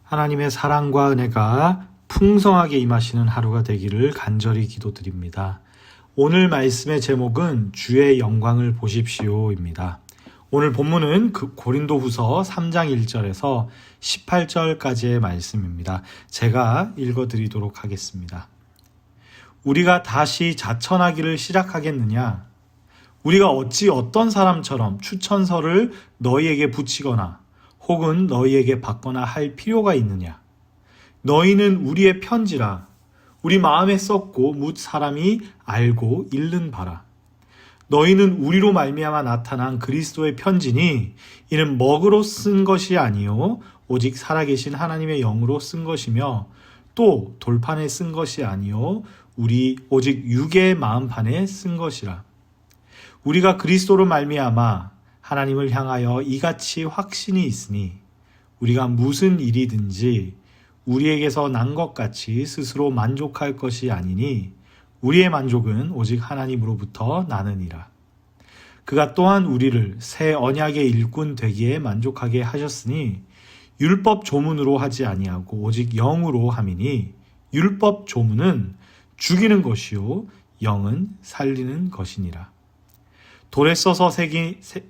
하나님의 사랑과 은혜가 풍성하게 임하시는 하루가 되기를 간절히 기도드립니다. 오늘 말씀의 제목은 주의 영광을 보십시오입니다. 오늘 본문은 고린도후서 3장 1절에서 18절까지의 말씀입니다. 제가 읽어드리도록 하겠습니다. 우리가 다시 자천하기를 시작하겠느냐? 우리가 어찌 어떤 사람처럼 추천서를 너희에게 붙이거나 혹은 너희에게 받거나 할 필요가 있느냐? 너희는 우리의 편지라 우리 마음에 썼고 뭇 사람이 알고 읽는 바라. 너희는 우리로 말미암아 나타난 그리스도의 편지니 이는 먹으로 쓴 것이 아니요 오직 살아계신 하나님의 영으로 쓴 것이며 또 돌판에 쓴 것이 아니요 우리 오직 육의 마음판에 쓴 것이라. 우리가 그리스도로 말미암아 하나님을 향하여 이같이 확신이 있으니 우리가 무슨 일이든지 우리에게서 난 것 같이 스스로 만족할 것이 아니니 우리의 만족은 오직 하나님으로부터 나느니라. 그가 또한 우리를 새 언약의 일꾼 되기에 만족하게 하셨으니 율법 조문으로 하지 아니하고 오직 영으로 함이니 율법 조문은 죽이는 것이요 영은 살리는 것이니라. 돌에 써서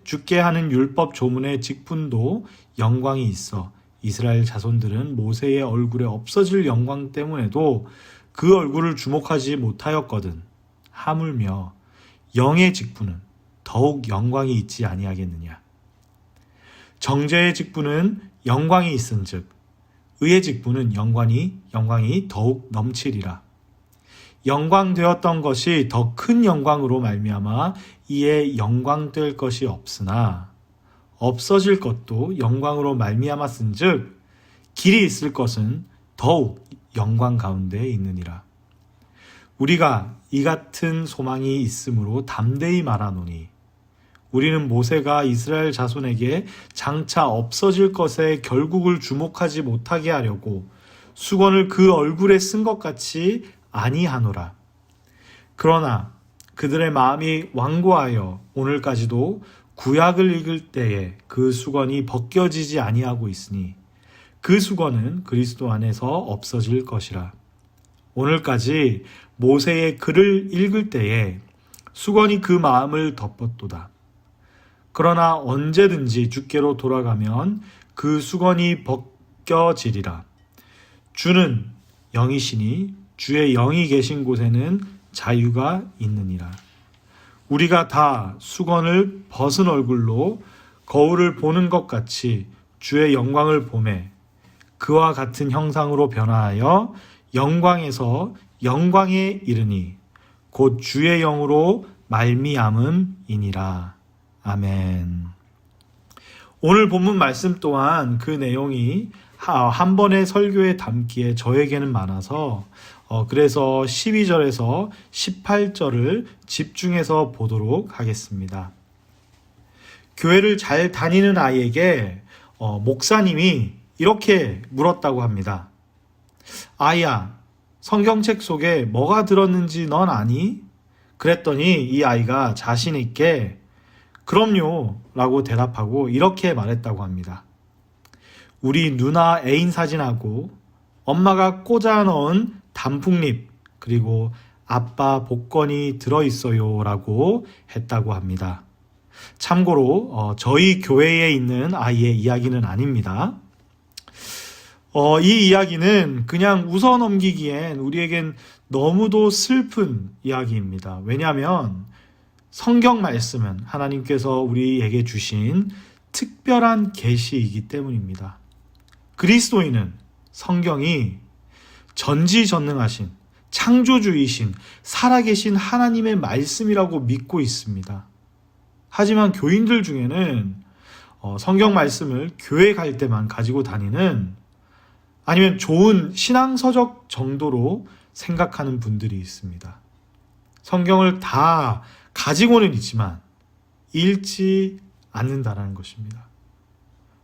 죽게 하는 율법 조문의 직분도 영광이 있어 이스라엘 자손들은 모세의 얼굴에 없어질 영광 때문에도 그 얼굴을 주목하지 못하였거든. 하물며 영의 직분은 더욱 영광이 있지 아니하겠느냐. 정죄의 직분은 영광이 있은즉 의의 직분은 영광이 더욱 넘치리라. 영광되었던 것이 더 큰 영광으로 말미암아 이에 영광될 것이 없으나 없어질 것도 영광으로 말미암았은즉 길이 있을 것은 더욱 영광 가운데 있느니라. 우리가 이 같은 소망이 있으므로 담대히 말하노니 우리는 모세가 이스라엘 자손에게 장차 없어질 것에 결국을 주목하지 못하게 하려고 수건을 그 얼굴에 쓴 것 같이 아니하노라. 그러나 그들의 마음이 완고하여 오늘까지도 구약을 읽을 때에 그 수건이 벗겨지지 아니하고 있으니 그 수건은 그리스도 안에서 없어질 것이라. 오늘까지 모세의 글을 읽을 때에 수건이 그 마음을 덮었도다. 그러나 언제든지 주께로 돌아가면 그 수건이 벗겨지리라. 주는 영이시니 주의 영이 계신 곳에는 자유가 있느니라. 우리가 다 수건을 벗은 얼굴로 거울을 보는 것 같이 주의 영광을 보매 그와 같은 형상으로 변화하여 영광에서 영광에 이르니 곧 주의 영으로 말미암음이니라. 아멘. 오늘 본문 말씀 또한 그 내용이 한 번의 설교에 담기에 저에게는 많아서 그래서 12절에서 18절을 집중해서 보도록 하겠습니다. 교회를 잘 다니는 아이에게 목사님이 이렇게 물었다고 합니다. 아이야, 성경책 속에 뭐가 들었는지 넌 아니? 그랬더니 이 아이가 자신 있게 그럼요 라고 대답하고 이렇게 말했다고 합니다. 우리 누나 애인 사진하고 엄마가 꽂아 넣은 단풍잎 그리고 아빠 복권이 들어있어요 라고 했다고 합니다. 참고로 저희 교회에 있는 아이의 이야기는 아닙니다. 이 이야기는 그냥 웃어 넘기기엔 우리에겐 너무도 슬픈 이야기입니다. 왜냐하면 성경 말씀은 하나님께서 우리에게 주신 특별한 계시이기 때문입니다. 그리스도인은 성경이 전지전능하신 창조주이신 살아계신 하나님의 말씀이라고 믿고 있습니다. 하지만 교인들 중에는 성경 말씀을 교회 갈 때만 가지고 다니는 아니면 좋은 신앙서적 정도로 생각하는 분들이 있습니다. 성경을 다 가지고는 있지만 읽지 않는다라는 것입니다.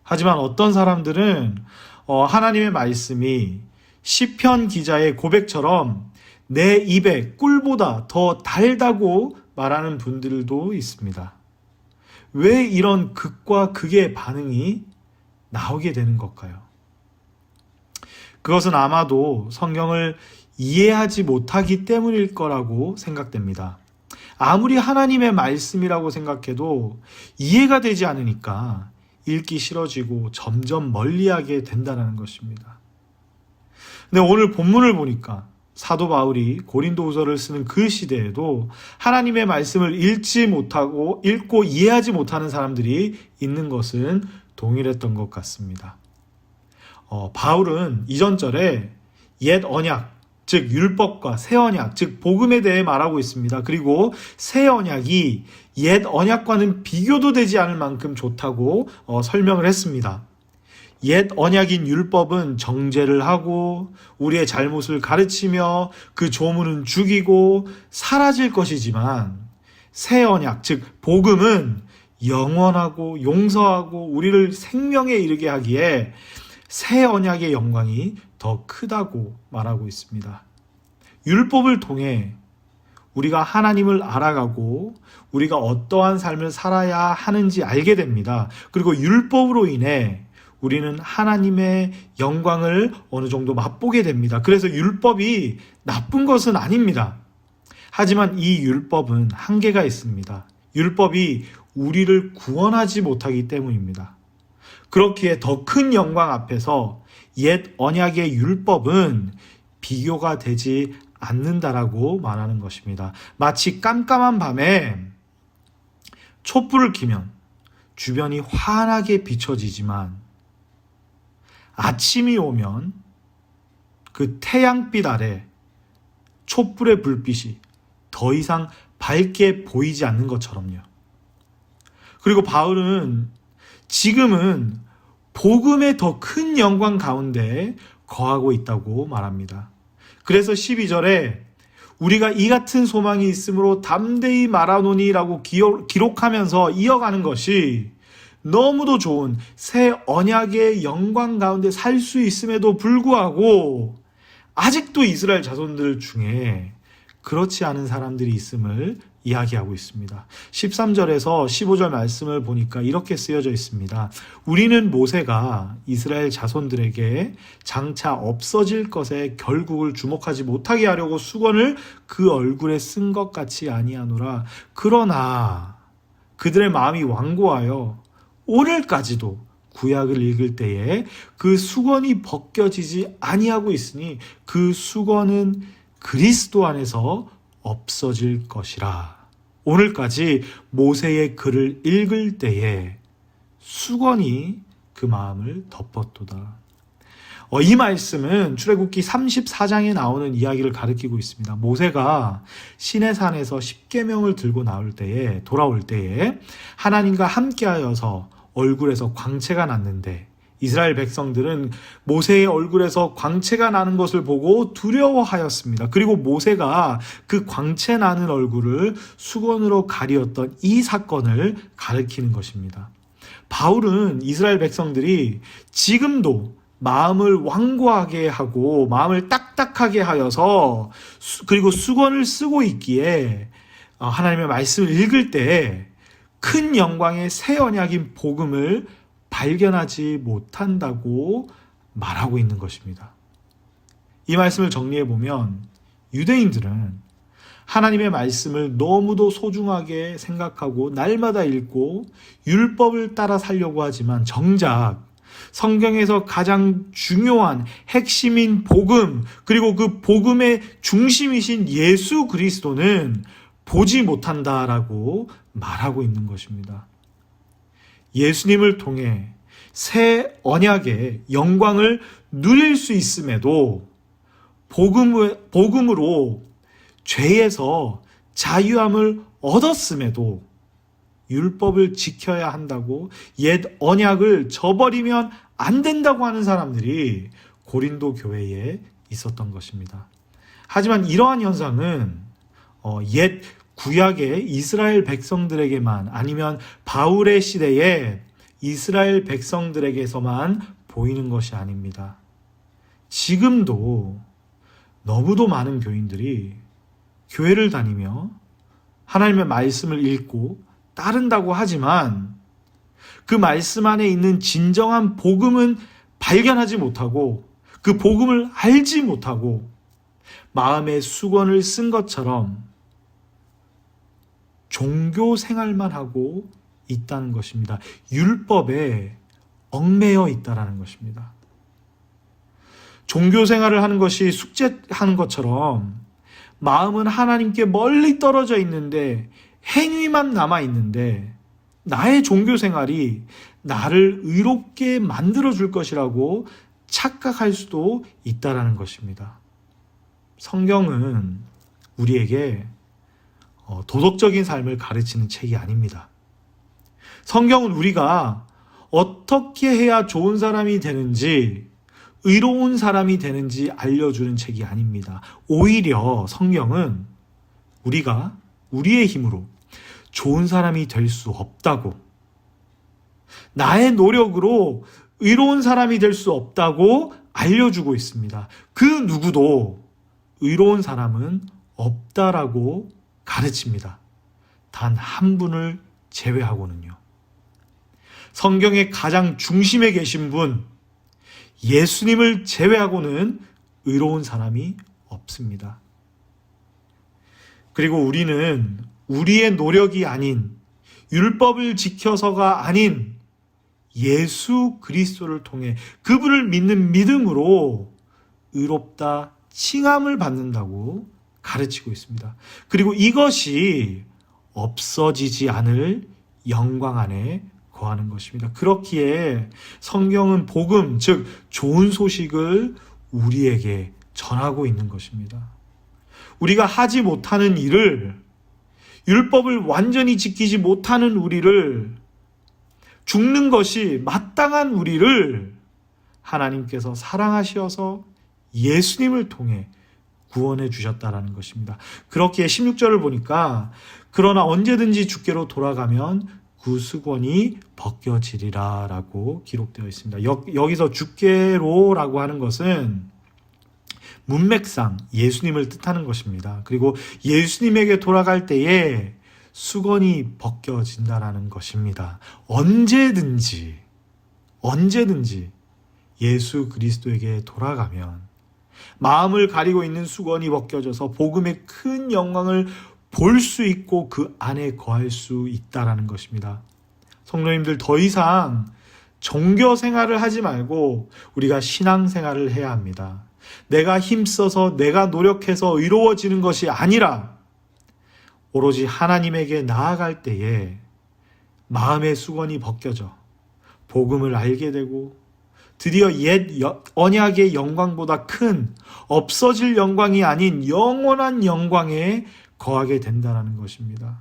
하지만 어떤 사람들은 하나님의 말씀이 시편 기자의 고백처럼 내 입에 꿀보다 더 달다고 말하는 분들도 있습니다. 왜 이런 극과 극의 반응이 나오게 되는 걸까요? 그것은 아마도 성경을 이해하지 못하기 때문일 거라고 생각됩니다. 아무리 하나님의 말씀이라고 생각해도 이해가 되지 않으니까 읽기 싫어지고 점점 멀리하게 된다는 것입니다. 근데 오늘 본문을 보니까 사도 바울이 고린도후서를 쓰는 그 시대에도 하나님의 말씀을 읽고 이해하지 못하는 사람들이 있는 것은 동일했던 것 같습니다. 바울은 이전 절에 옛 언약, 즉 율법과 새 언약, 즉 복음에 대해 말하고 있습니다. 그리고 새 언약이 옛 언약과는 비교도 되지 않을 만큼 좋다고 설명을 했습니다. 옛 언약인 율법은 정죄를 하고 우리의 잘못을 가르치며 그 조문은 죽이고 사라질 것이지만 새 언약, 즉 복음은 영원하고 용서하고 우리를 생명에 이르게 하기에 새 언약의 영광이 더 크다고 말하고 있습니다. 율법을 통해 우리가 하나님을 알아가고 우리가 어떠한 삶을 살아야 하는지 알게 됩니다. 그리고 율법으로 인해 우리는 하나님의 영광을 어느 정도 맛보게 됩니다. 그래서 율법이 나쁜 것은 아닙니다. 하지만 이 율법은 한계가 있습니다. 율법이 우리를 구원하지 못하기 때문입니다. 그렇기에 더 큰 영광 앞에서 옛 언약의 율법은 비교가 되지 않는다라고 말하는 것입니다. 마치 깜깜한 밤에 촛불을 켜면 주변이 환하게 비춰지지만 아침이 오면 그 태양빛 아래 촛불의 불빛이 더 이상 밝게 보이지 않는 것처럼요. 그리고 바울은 지금은 복음의 더 큰 영광 가운데 거하고 있다고 말합니다. 그래서 12절에 우리가 이 같은 소망이 있으므로 담대히 말하노니라고 기록하면서 이어가는 것이 너무도 좋은 새 언약의 영광 가운데 살 수 있음에도 불구하고 아직도 이스라엘 자손들 중에 그렇지 않은 사람들이 있음을 이야기하고 있습니다. 13절에서 15절 말씀을 보니까 이렇게 쓰여져 있습니다. 우리는 모세가 이스라엘 자손들에게 장차 없어질 것에 결국을 주목하지 못하게 하려고 수건을 그 얼굴에 쓴 것 같이 아니하노라. 그러나 그들의 마음이 완고하여 오늘까지도 구약을 읽을 때에 그 수건이 벗겨지지 아니하고 있으니 그 수건은 그리스도 안에서 없어질 것이라. 오늘까지 모세의 글을 읽을 때에 수건이 그 마음을 덮었도다. 이 말씀은 출애굽기 34장에 나오는 이야기를 가리키고 있습니다. 모세가 시내산에서 십계명을 들고 돌아올 때에 하나님과 함께하여서 얼굴에서 광채가 났는데 이스라엘 백성들은 모세의 얼굴에서 광채가 나는 것을 보고 두려워하였습니다. 그리고 모세가 그 광채 나는 얼굴을 수건으로 가리었던 이 사건을 가리키는 것입니다. 바울은 이스라엘 백성들이 지금도 마음을 완고하게 하고 마음을 딱딱하게 하여서 그리고 수건을 쓰고 있기에 하나님의 말씀을 읽을 때 큰 영광의 새 언약인 복음을 발견하지 못한다고 말하고 있는 것입니다. 이 말씀을 정리해 보면 유대인들은 하나님의 말씀을 너무도 소중하게 생각하고 날마다 읽고 율법을 따라 살려고 하지만 정작 성경에서 가장 중요한 핵심인 복음, 그리고 그 복음의 중심이신 예수 그리스도는 보지 못한다라고 말하고 있는 것입니다. 예수님을 통해 새 언약의 영광을 누릴 수 있음에도 복음으로 죄에서 자유함을 얻었음에도 율법을 지켜야 한다고 옛 언약을 저버리면 안 된다고 하는 사람들이 고린도 교회에 있었던 것입니다. 하지만 이러한 현상은 옛 구약의 이스라엘 백성들에게만 아니면 바울의 시대에 이스라엘 백성들에게서만 보이는 것이 아닙니다. 지금도 너무도 많은 교인들이 교회를 다니며 하나님의 말씀을 읽고 따른다고 하지만 그 말씀 안에 있는 진정한 복음은 발견하지 못하고 그 복음을 알지 못하고 마음에 수건을 쓴 것처럼 종교 생활만 하고 있다는 것입니다. 율법에 얽매여 있다라는 것입니다. 종교 생활을 하는 것이 숙제하는 것처럼 마음은 하나님께 멀리 떨어져 있는데 행위만 남아 있는데 나의 종교 생활이 나를 의롭게 만들어 줄 것이라고 착각할 수도 있다라는 것입니다. 성경은 우리에게 도덕적인 삶을 가르치는 책이 아닙니다. 성경은 우리가 어떻게 해야 좋은 사람이 되는지, 의로운 사람이 되는지 알려주는 책이 아닙니다. 오히려 성경은 우리가 우리의 힘으로 좋은 사람이 될 수 없다고, 나의 노력으로 의로운 사람이 될 수 없다고 알려주고 있습니다. 그 누구도 의로운 사람은 없다라고 가르칩니다. 단 한 분을 제외하고는요. 성경의 가장 중심에 계신 분, 예수님을 제외하고는 의로운 사람이 없습니다. 그리고 우리는 우리의 노력이 아닌, 율법을 지켜서가 아닌 예수 그리스도를 통해 그분을 믿는 믿음으로 의롭다 칭함을 받는다고 가르치고 있습니다. 그리고 이것이 없어지지 않을 영광 안에 거하는 것입니다. 그렇기에 성경은 복음, 즉 좋은 소식을 우리에게 전하고 있는 것입니다. 우리가 하지 못하는 일을, 율법을 완전히 지키지 못하는 우리를, 죽는 것이 마땅한 우리를 하나님께서 사랑하셔서 예수님을 통해 구원해 주셨다라는 것입니다. 그렇기에 16절을 보니까 그러나 언제든지 주께로 돌아가면 그 수건이 벗겨지리라 라고 기록되어 있습니다. 여기서 주께로라고 하는 것은 문맥상 예수님을 뜻하는 것입니다. 그리고 예수님에게 돌아갈 때에 수건이 벗겨진다라는 것입니다. 언제든지 예수 그리스도에게 돌아가면 마음을 가리고 있는 수건이 벗겨져서 복음의 큰 영광을 볼 수 있고 그 안에 거할 수 있다라는 것입니다. 성도님들, 더 이상 종교 생활을 하지 말고 우리가 신앙 생활을 해야 합니다. 내가 힘써서 내가 노력해서 의로워지는 것이 아니라 오로지 하나님에게 나아갈 때에 마음의 수건이 벗겨져 복음을 알게 되고 드디어 옛 언약의 영광보다 큰 없어질 영광이 아닌 영원한 영광에 거하게 된다는 것입니다.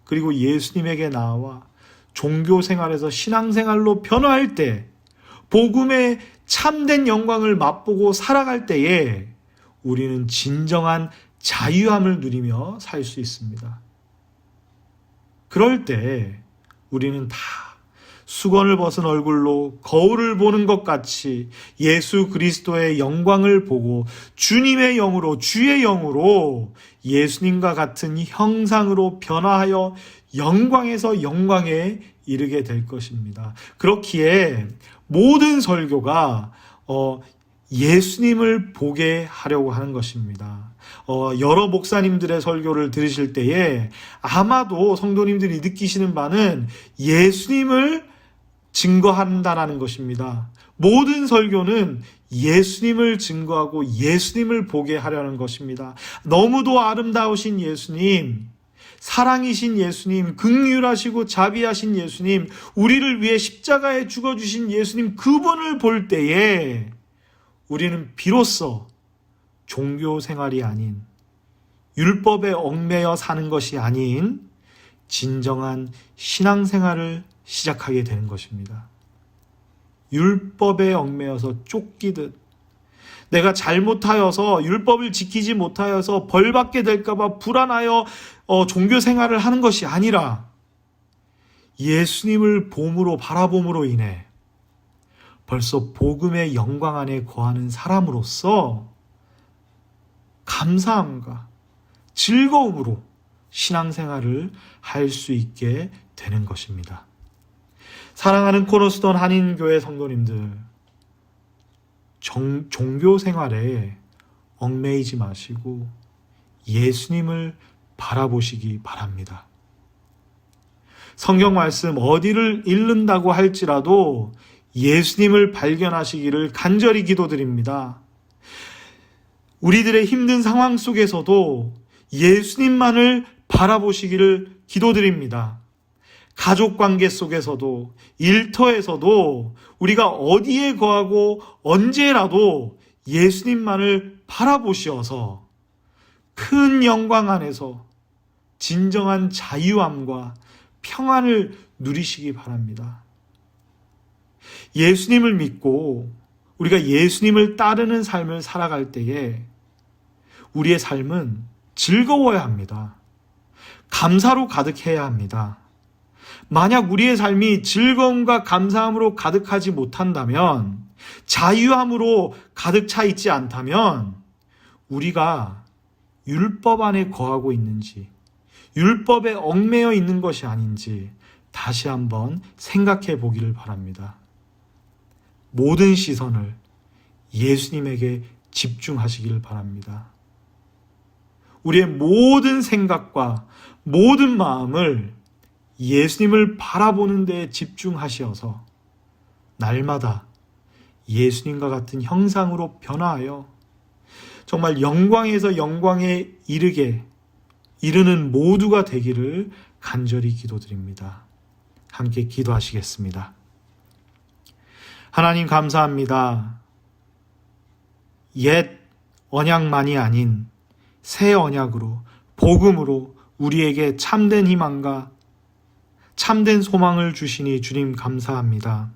그리고 예수님에게 나와 종교 생활에서 신앙 생활로 변화할 때 복음의 참된 영광을 맛보고 살아갈 때에 우리는 진정한 자유함을 누리며 살 수 있습니다. 그럴 때 우리는 다 수건을 벗은 얼굴로 거울을 보는 것 같이 예수 그리스도의 영광을 보고 주님의 영으로, 주의 영으로 예수님과 같은 형상으로 변화하여 영광에서 영광에 이르게 될 것입니다. 그렇기에 모든 설교가 예수님을 보게 하려고 하는 것입니다. 여러 목사님들의 설교를 들으실 때에 아마도 성도님들이 느끼시는 바는 예수님을 증거한다라는 것입니다. 모든 설교는 예수님을 증거하고 예수님을 보게 하려는 것입니다. 너무도 아름다우신 예수님, 사랑이신 예수님, 긍휼하시고 자비하신 예수님, 우리를 위해 십자가에 죽어주신 예수님, 그분을 볼 때에 우리는 비로소 종교 생활이 아닌, 율법에 얽매여 사는 것이 아닌 진정한 신앙생활을 시작하게 되는 것입니다. 율법에 얽매여서 쫓기듯, 내가 잘못하여서 율법을 지키지 못하여서 벌받게 될까봐 불안하여 종교생활을 하는 것이 아니라 예수님을 바라봄으로 인해 벌써 복음의 영광 안에 거하는 사람으로서 감사함과 즐거움으로 신앙생활을 할 수 있게 되는 것입니다. 사랑하는 코너스톤 한인교회 성도님들, 종교 생활에 얽매이지 마시고 예수님을 바라보시기 바랍니다. 성경 말씀 어디를 읽는다고 할지라도 예수님을 발견하시기를 간절히 기도드립니다. 우리들의 힘든 상황 속에서도 예수님만을 바라보시기를 기도드립니다. 가족 관계 속에서도, 일터에서도, 우리가 어디에 거하고 언제라도 예수님만을 바라보시어서 큰 영광 안에서 진정한 자유함과 평안을 누리시기 바랍니다. 예수님을 믿고 우리가 예수님을 따르는 삶을 살아갈 때에 우리의 삶은 즐거워야 합니다. 감사로 가득해야 합니다. 만약 우리의 삶이 즐거움과 감사함으로 가득하지 못한다면, 자유함으로 가득 차 있지 않다면 우리가 율법 안에 거하고 있는지, 율법에 얽매여 있는 것이 아닌지 다시 한번 생각해 보기를 바랍니다. 모든 시선을 예수님에게 집중하시기를 바랍니다. 우리의 모든 생각과 모든 마음을 예수님을 바라보는 데 집중하시어서 날마다 예수님과 같은 형상으로 변화하여 정말 영광에서 영광에 이르는 모두가 되기를 간절히 기도드립니다. 함께 기도하시겠습니다. 하나님 감사합니다. 옛 언약만이 아닌 새 언약으로, 복음으로 우리에게 참된 희망과 참된 소망을 주시니 주님 감사합니다.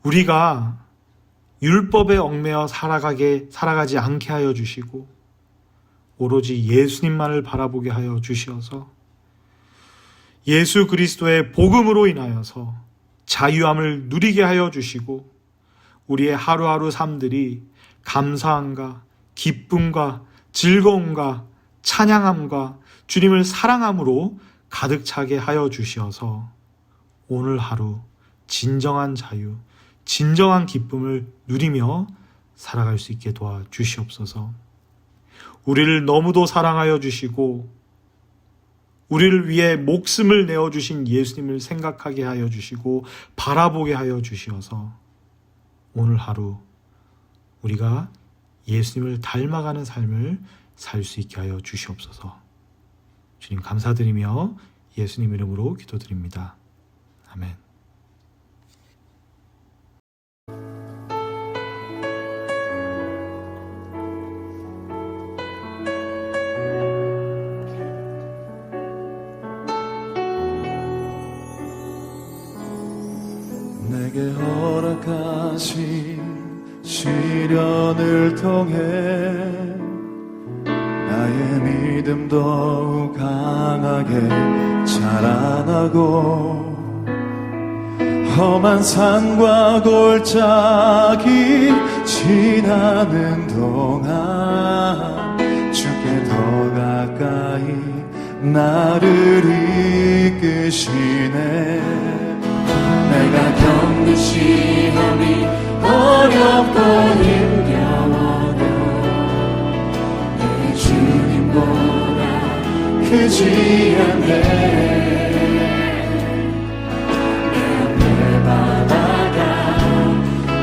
우리가 율법에 얽매여 살아가지 않게 하여 주시고 오로지 예수님만을 바라보게 하여 주시어서 예수 그리스도의 복음으로 인하여서 자유함을 누리게 하여 주시고 우리의 하루하루 삶들이 감사함과 기쁨과 즐거움과 찬양함과 주님을 사랑함으로 가득 차게 하여 주시어서 오늘 하루 진정한 자유, 진정한 기쁨을 누리며 살아갈 수 있게 도와주시옵소서. 우리를 너무도 사랑하여 주시고 우리를 위해 목숨을 내어주신 예수님을 생각하게 하여 주시고 바라보게 하여 주시어서 오늘 하루 우리가 예수님을 닮아가는 삶을 살 수 있게 하여 주시옵소서. 주님 감사드리며 예수님 이름으로 기도드립니다. 아멘. 내게 허락하신 시련을 통해 나의 믿음 더욱 강하게 자라나고 험한 산과 골짜기 지나는 동안 주께 더 가까이 나를 이끄시네. 내가 겪는 시험이 어렵고 힘겨워도 내 주님보다 크지 않네. 내 앞에 바다가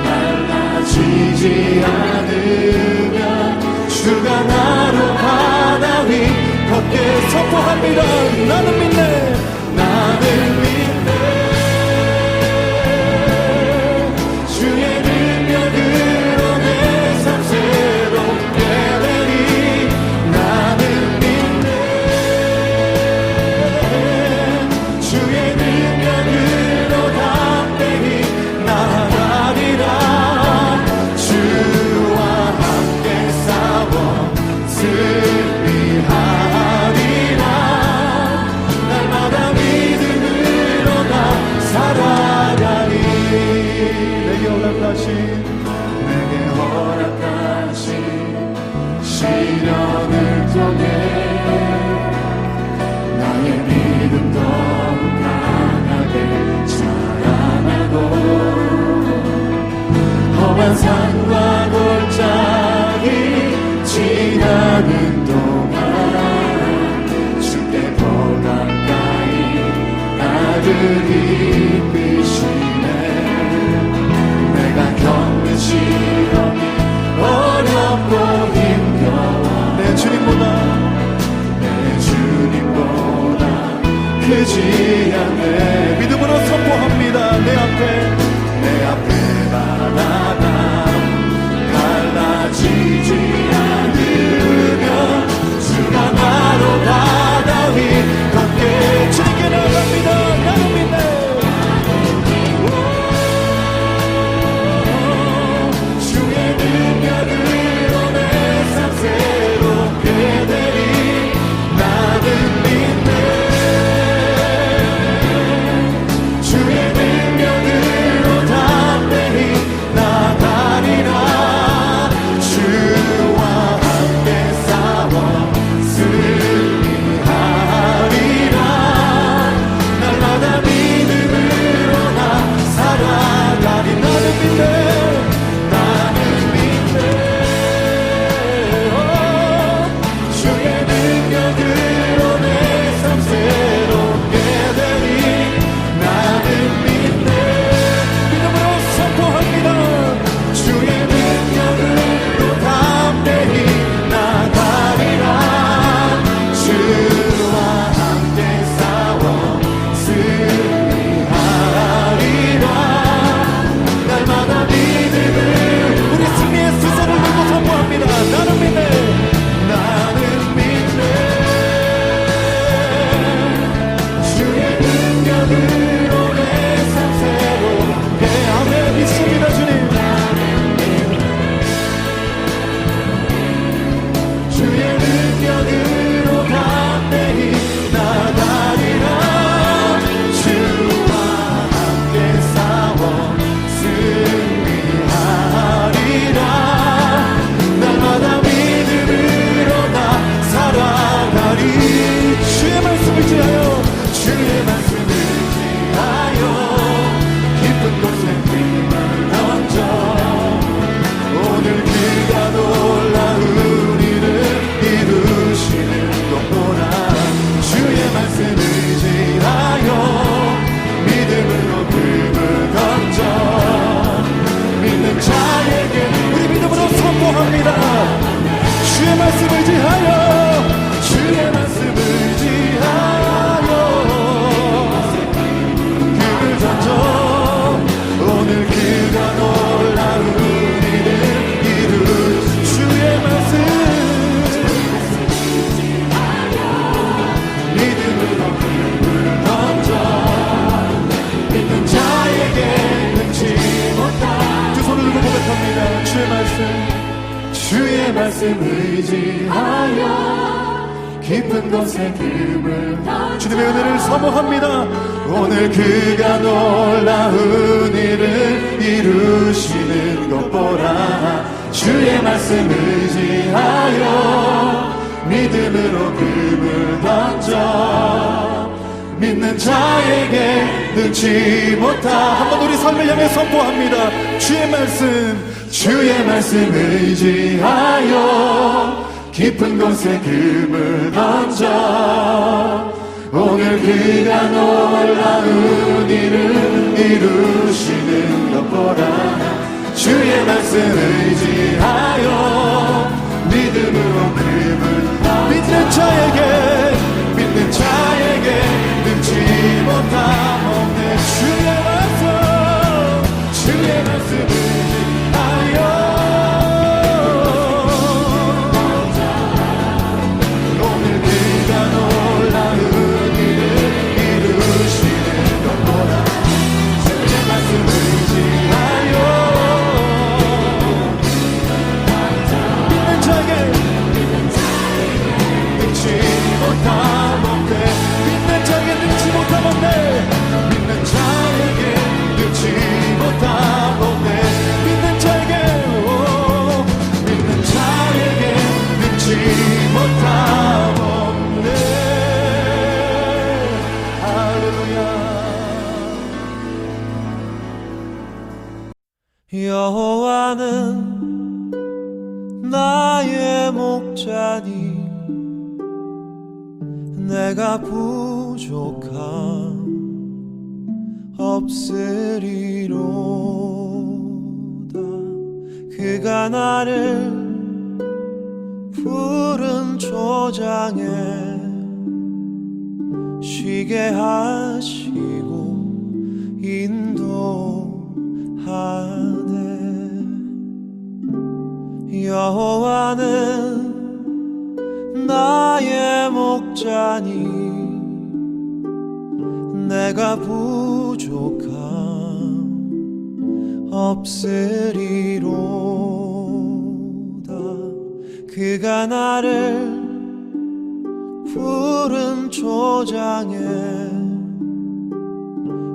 달라지지 않으면 주가 나로 바다 위 걷게 선포합니다. 나는 믿네. 나는 믿네. 이끄시네. 내가 겪는 시험이 어렵고 힘겨워 내 주님보다 크지 않네. 믿음으로 선포합니다. 내 앞에 바다가 갈라지지 않으면 주가 나로 바다 위 걷게 주님께 나갑니다. 나는 믿네. 주의 능력으로 내 삶 새롭게 되리. 나는 믿네. 주의 능력으로 담대히 나가리라. 주와 함께 싸워 승리하리라. 날마다 믿음으로 나 살아가리. 나는 믿네. 나는 믿네. 주의 능력으로 내 삶 새롭게 되리. 나는 믿네. 믿음으로 선포합니다. 주의 능력으로 담대히 나가리라. 주와 함께 싸워 승리하리라. 날마다 믿음을 우리 승리의 수선을 들고 선포합니다. 나는 믿네. 나는 믿네. 주의 능력으로 내 삶 새롭게 하네. 믿습니다. 주님. 주의 능력으로 담대히 나가리라. 주와 함께 싸워 승리하리라. 날마다 믿음으로 나 살아가리. 주의 말씀을 지하여 깊은 곳에 힘을 던져 오늘 그가 놀라운 일을 이루시는 것 보라. 주의 말씀을 지하여 믿음으로 금을 던져 믿는 자에게 우리 믿음으로 선포합니다. 주의 말씀을 지하여 주의 말씀을 지하여 금을 던져 오늘 그가 놀라운 일을 이루. 주의 말씀 믿음으로 금을 던져 믿는 자에게 능치 못한 두 손을 들고 고백합니다. 주의 말씀 의지하여 깊은 곳에 금을 주님의 은혜를 사모합니다. 오늘 그가 놀라운 일을 이루시는 것 보라. 주의 말씀 의지하여 믿음으로 금을 던져 믿는 자에게 능치 못한 한번 우리 삶을 향해 선포합니다. 주의 말씀 의지하여 깊은 곳에 금을 던져 오늘 그가 놀라운 일을 이루시는 것 보라. 주의 말씀 의지하여 믿음으로 금을 던져 믿는 자에게 능치 못함 없네. 주의 말씀 의지하여 여호와는 나의 목자니 내가 부족함 없으리로다. 그가 나를 푸른 초장에 쉬게 하시고 인도하네. 여호와는 나의 목자니 내가 부족함 없으리로다. 그가 나를 푸른 초장에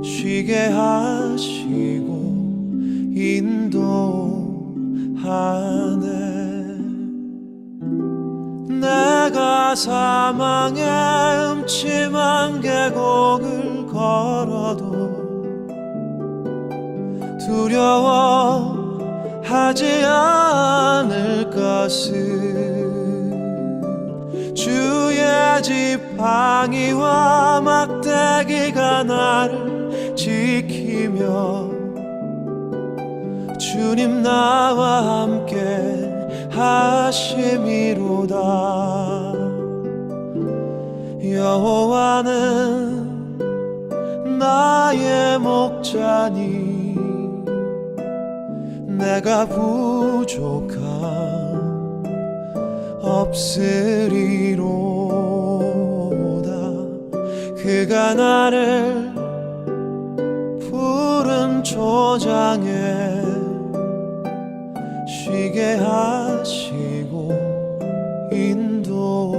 쉬게 하시고 인도하네. 내가 사망의 음침한 계곡을 걸어도 두려워하지 않을 것은 주의 지팡이와 막대기가 나를 지키며 주님 나와 함께 하심이로다. 여호와는 나의 목자니 내가 부족함 없으리로다. 그가 나를 푸른 초장에 쉬게 하시고 인도하네.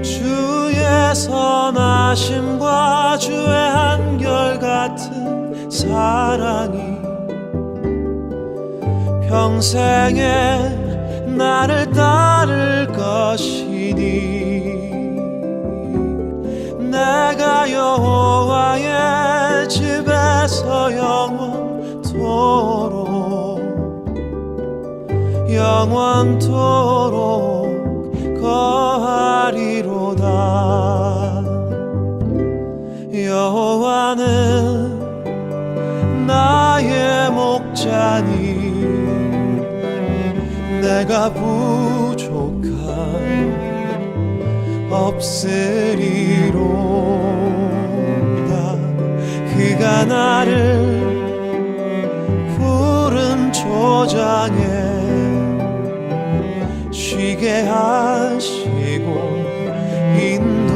주의 선하심과 주의 한결같은 사랑이 평생에 나를 따를 것이니 내가 여호와의 집에서 영원토록 거하리로다. 여호와는 나의 목자니 내가 부족함 없으리로다. 그가 나를 푸른 초장에 쉬게 하시고 인도하네.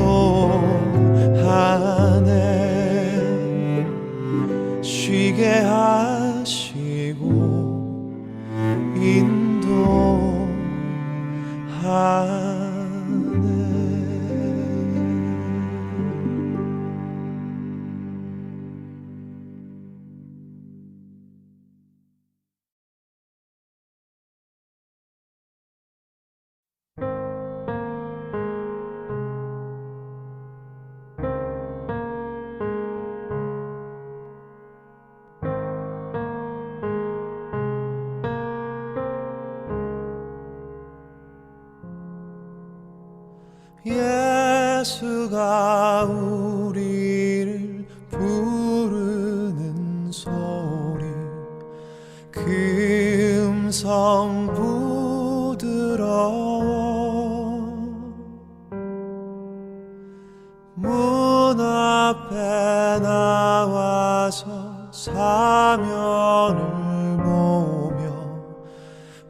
쉬게 하시고 인도하네. 예수가 우리를 부르는 소리 그 음성 부드러워 문 앞에 나와서 사면을 보며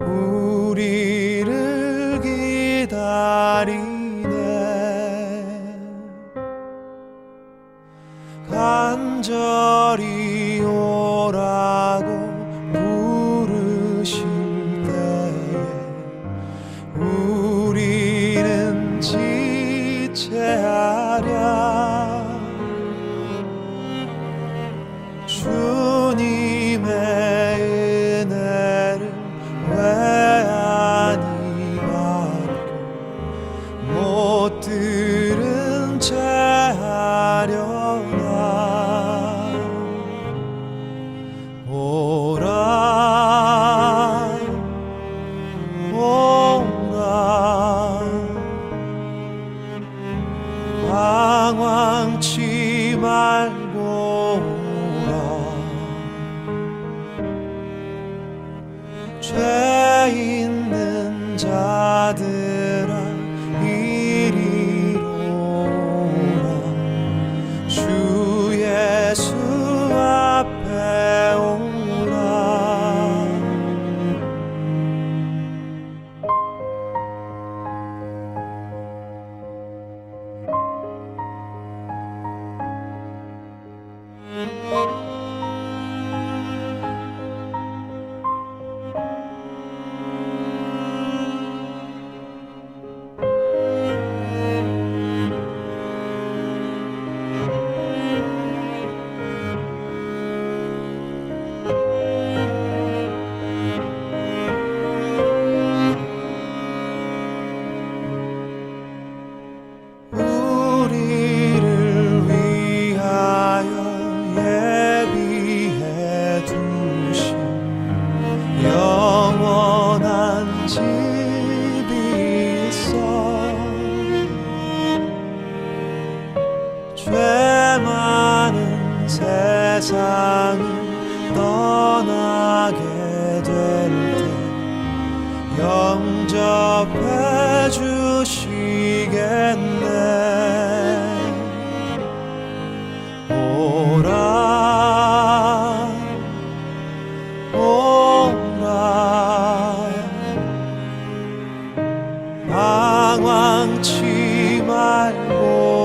우리를 기다리 간절히 오라고 부르실 때에 우리는 지혜롭게 방황치 말고